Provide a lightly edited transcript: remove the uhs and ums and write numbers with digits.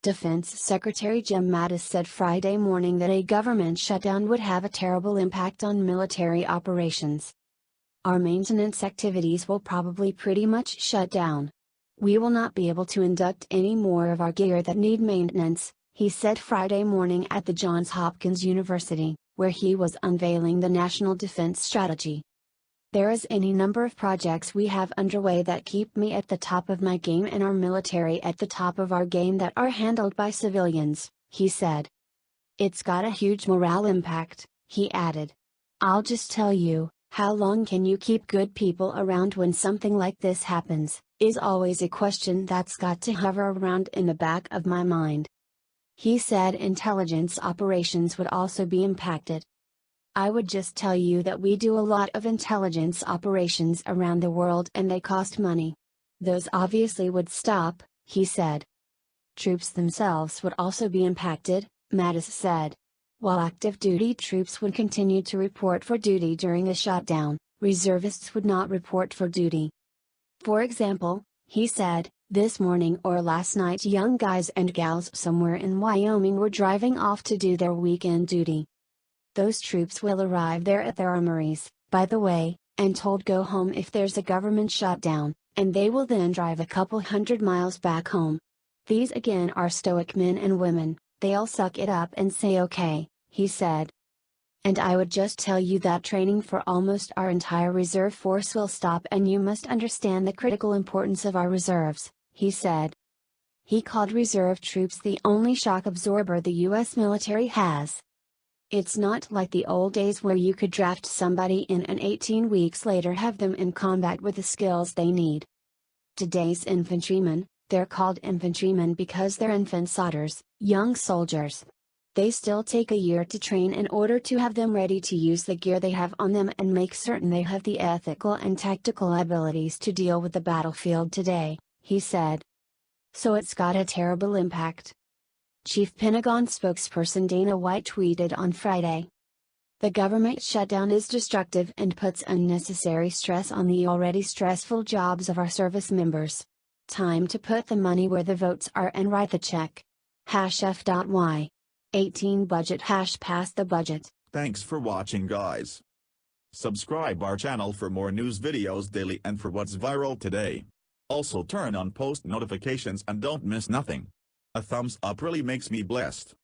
Defense Secretary Jim Mattis said Friday morning that a government shutdown would have a terrible impact on military operations. Our maintenance activities will probably pretty much shut down. We will not be able to induct any more of our gear that need maintenance, he said Friday morning at the Johns Hopkins University, where he was unveiling the National Defense Strategy. There is any number of projects we have underway that keep me at the top of my game and our military at the top of our game that are handled by civilians, he said. It's got a huge morale impact, he added. I'll just tell you, how long can you keep good people around when something like this happens, is always a question that's got to hover around in the back of my mind. He said intelligence operations would also be impacted. I would just tell you that we do a lot of intelligence operations around the world and they cost money. Those obviously would stop, he said. Troops themselves would also be impacted, Mattis said. While active duty troops would continue to report for duty during a shutdown, reservists would not report for duty. For example, he said, this morning or last night young guys and gals somewhere in Wyoming were driving off to do their weekend duty. Those troops will arrive there at their armories, by the way, and told go home if there's a government shutdown, and they will then drive a couple 100 miles back home. These again are stoic men and women, they'll suck it up and say okay, he said. And I would just tell you that training for almost our entire reserve force will stop and you must understand the critical importance of our reserves, he said. He called reserve troops the only shock absorber the U.S. military has. It's not like the old days where you could draft somebody in and 18 weeks later have them in combat with the skills they need. Today's infantrymen, they're called infantrymen because they're infant solders, young soldiers. They still take a year to train in order to have them ready to use the gear they have on them and make certain they have the ethical and tactical abilities to deal with the battlefield today, he said. So it's got a terrible impact. Chief Pentagon spokesperson Dana White tweeted on Friday. The government shutdown is destructive and puts unnecessary stress on the already stressful jobs of our service members. Time to put the money where the votes are and write the check. #F.Y. 18 budget #pass the budget. Thanks for watching, guys. Subscribe our channel for more news videos daily and for what's viral today. Also turn on post notifications and don't miss nothing. A thumbs up really makes me blessed.